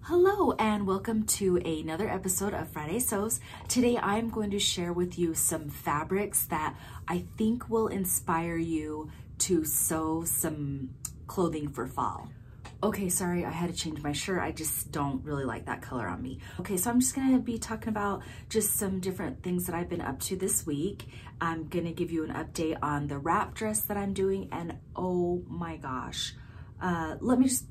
Hello and welcome to another episode of Friday Sews. Today I'm going to share with you some fabrics that I think will inspire you to sew some clothing for fall. Okay, sorry, I had to change my shirt. I just don't really like that color on me. Okay, so I'm just gonna be talking about just some different things that I've been up to this week. I'm gonna give you an update on the wrap dress that I'm doing, and oh my gosh, let me just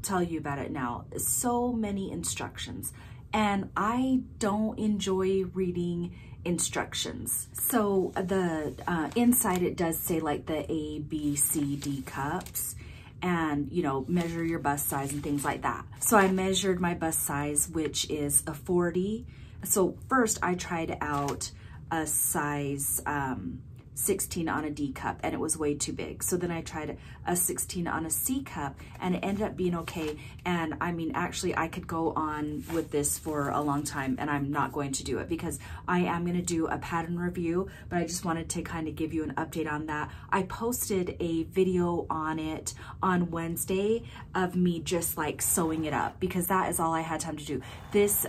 tell you about it now. So many instructions, and I don't enjoy reading instructions. So the inside it does say like the A, B, C, D cups, and you know, measure your bust size and things like that. So I measured my bust size, which is a 40. So first I tried out a size 16 on a D cup, and it was way too big. So then I tried a 16 on a C cup, and it ended up being okay. And I mean, actually I could go on with this for a long time, and I'm not going to do it because I am going to do a pattern review, but I just wanted to kind of give you an update on that. I posted a video on it on Wednesday of me just like sewing it up, because that is all I had time to do. This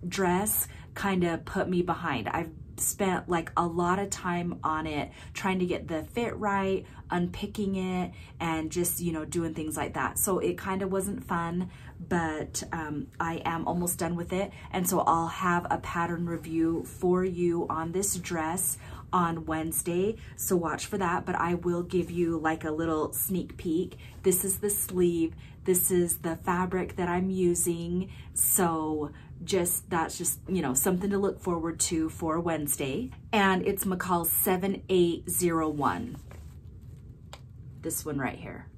dress kind of put me behind. I've spent like a lot of time on it, trying to get the fit right, unpicking it, and just, you know, doing things like that. So it kind of wasn't fun, but I am almost done with it. And so I'll have a pattern review for you on this dress on Wednesday, so watch for that. But I will give you like a little sneak peek. This is the sleeve, this is the fabric that I'm using, so that's just, you know, something to look forward to for Wednesday. And it's Mccalls 7801, this one right here.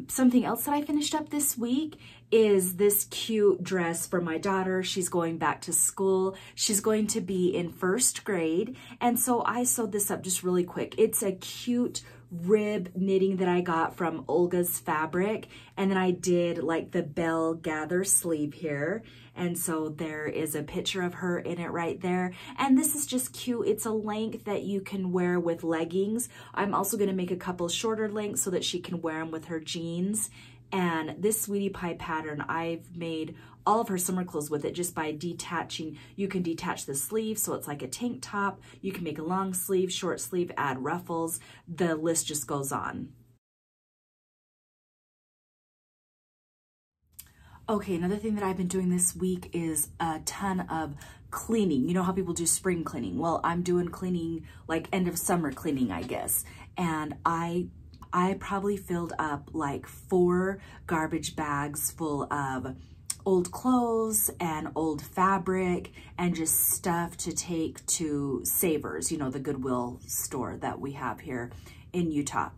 Something else that I finished up this week is this cute dress for my daughter. She's going back to school. She's going to be in first grade. And so I sewed this up just really quick. It's a cute rib knitting that I got from Olga's Fabric. And then I did like the bell gather sleeve here. And so there is a picture of her in it right there. And this is just cute. It's a length that you can wear with leggings. I'm also gonna make a couple shorter lengths so that she can wear them with her jeans. And this Sweetie Pie pattern, I've made all of her summer clothes with it just by detaching. You can detach the sleeve so it's like a tank top. You can make a long sleeve, short sleeve, add ruffles. The list just goes on. Okay, another thing that I've been doing this week is a ton of cleaning. You know how people do spring cleaning? Well, I'm doing cleaning, like end of summer cleaning, I guess. And I probably filled up like 4 garbage bags full of old clothes and old fabric and just stuff to take to Savers, you know, the Goodwill store that we have here in Utah.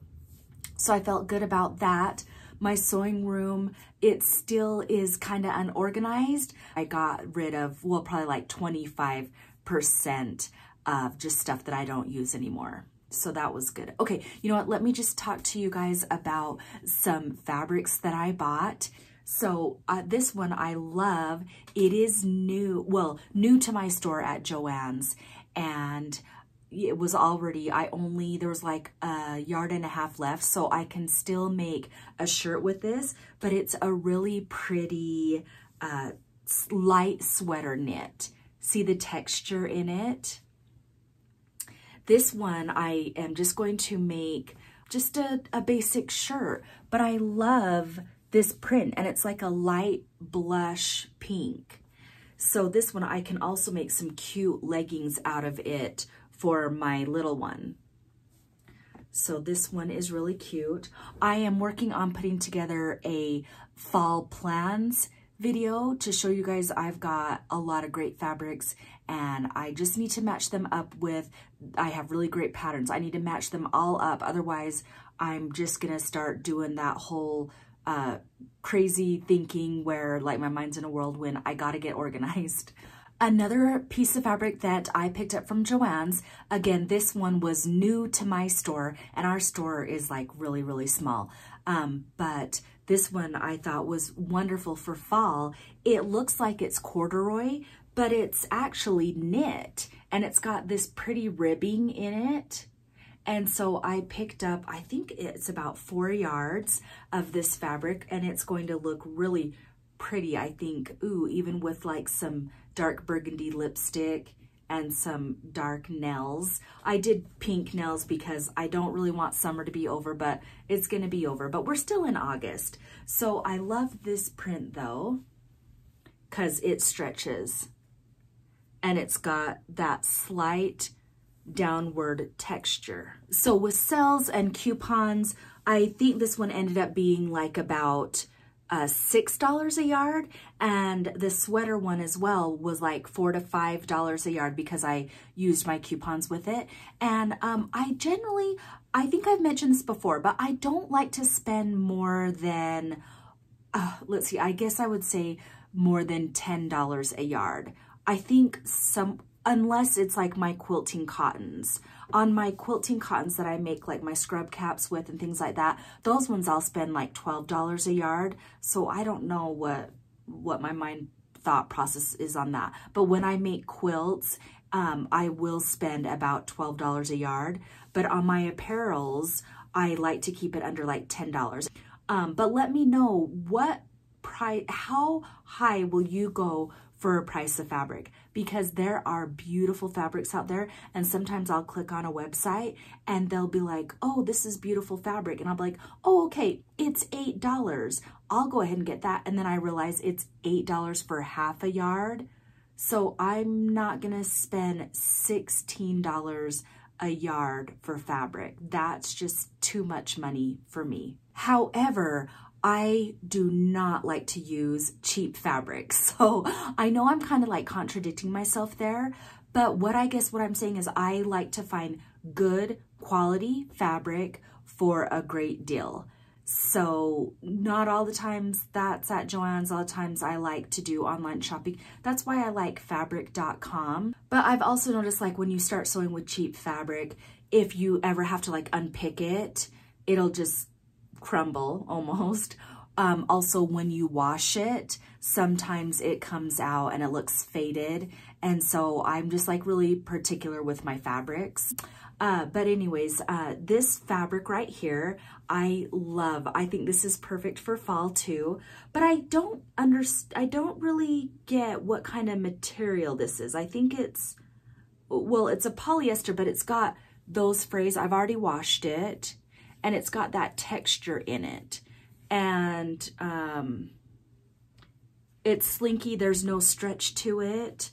So I felt good about that. My sewing room, it still is kind of unorganized. I got rid of, well, probably like 25% of just stuff that I don't use anymore. So that was good. Okay, you know what? Let me just talk to you guys about some fabrics that I bought. So this one I love. It is new, well, new to my store at Joanns, and it was already, there was like a yard and a half left, so I can still make a shirt with this, but it's a really pretty light sweater knit. See the texture in it? This one I am just going to make just a basic shirt, but I love this print, and it's like a light blush pink. So this one I can also make some cute leggings out of it for my little one. So this one is really cute. I am working on putting together a fall plans video to show you guys. I've got a lot of great fabrics, and I just need to match them up with, I have really great patterns. I need to match them all up. Otherwise, I'm just gonna start doing that whole crazy thinking where like my mind's in a whirlwind. I gotta get organized. Another piece of fabric that I picked up from Joann's, again, this one was new to my store, and our store is like really, really small. But this one I thought was wonderful for fall. It looks like it's corduroy, but it's actually knit, and it's got this pretty ribbing in it. And so I picked up, I think it's about 4 yards of this fabric, and it's going to look really pretty, I think. Ooh, even with like some dark burgundy lipstick and some dark nails. I did pink nails because I don't really want summer to be over, but it's gonna be over. But we're still in August. So I love this print though, because it stretches. And it's got that slight downward texture. So with sales and coupons, I think this one ended up being like about $6 a yard, and the sweater one as well was like $4 to $5 a yard because I used my coupons with it. And I think I've mentioned this before, but I don't like to spend more than, let's see, I guess I would say more than $10 a yard. I think unless it's like my quilting cottons. On my quilting cottons that I make like my scrub caps with and things like that, those ones I'll spend like $12 a yard. So I don't know what my mind thought process is on that. But when I make quilts, I will spend about $12 a yard. But on my apparels, I like to keep it under like $10. But let me know what price, how high will you go for a price of fabric, because there are beautiful fabrics out there, and sometimes I'll click on a website and they'll be like, oh, this is beautiful fabric, and I'll be like, oh, okay, it's $8. I'll go ahead and get that, and then I realize it's $8 for half a yard. So I'm not gonna spend $16 a yard for fabric. That's just too much money for me. However, I do not like to use cheap fabric. So I know I'm kind of like contradicting myself there, but what I'm saying is I like to find good quality fabric for a great deal. So not all the times that's at Joann's. All the times I like to do online shopping. That's why I like fabric.com. But I've also noticed, like, when you start sewing with cheap fabric, if you ever have to like unpick it, it'll just crumble almost. Also, when you wash it, sometimes it comes out and it looks faded. And so I'm just like really particular with my fabrics. But anyways, this fabric right here, I love. I think this is perfect for fall too, but I don't really get what kind of material this is. I think it's a polyester, but it's got those frays. I've already washed it, and it's got that texture in it. And it's slinky, there's no stretch to it.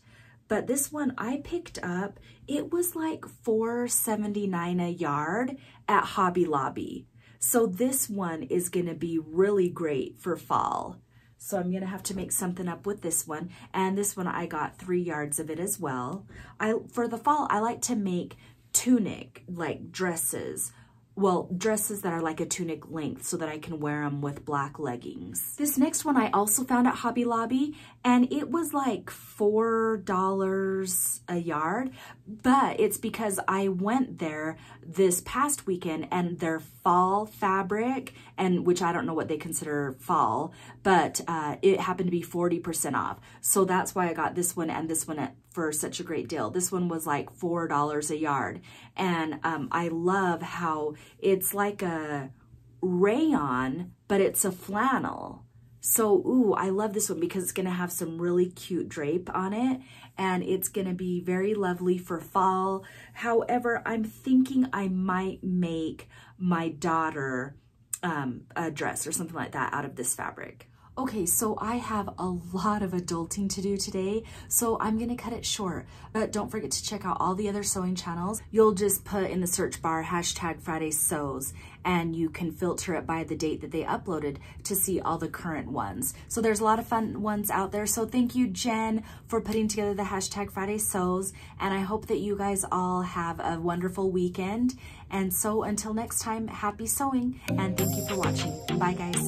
But this one I picked up, it was like $4.79 a yard at Hobby Lobby. So this one is gonna be really great for fall. So I'm gonna have to make something up with this one. And this one I got 3 yards of it as well. For the fall, I like to make tunic, like dresses. Well, dresses that are like a tunic length so that I can wear them with black leggings. This next one I also found at Hobby Lobby, and it was like $4 a yard, but it's because I went there this past weekend and their fall fabric, and which I don't know what they consider fall, but it happened to be 40% off. So that's why I got this one and this one for such a great deal. This one was like $4 a yard. And I love how it's like a rayon, but it's a flannel. So, ooh, I love this one because it's gonna have some really cute drape on it, and it's gonna be very lovely for fall. However, I'm thinking I might make my daughter a dress or something like that out of this fabric. Okay, so I have a lot of adulting to do today, so I'm gonna cut it short. But don't forget to check out all the other sewing channels. You'll just put in the search bar #FridaySews, and you can filter it by the date that they uploaded to see all the current ones. So there's a lot of fun ones out there. So thank you, Jen, for putting together the #FridaySews, and I hope that you guys all have a wonderful weekend. And so until next time, happy sewing, and thank you for watching. Bye, guys.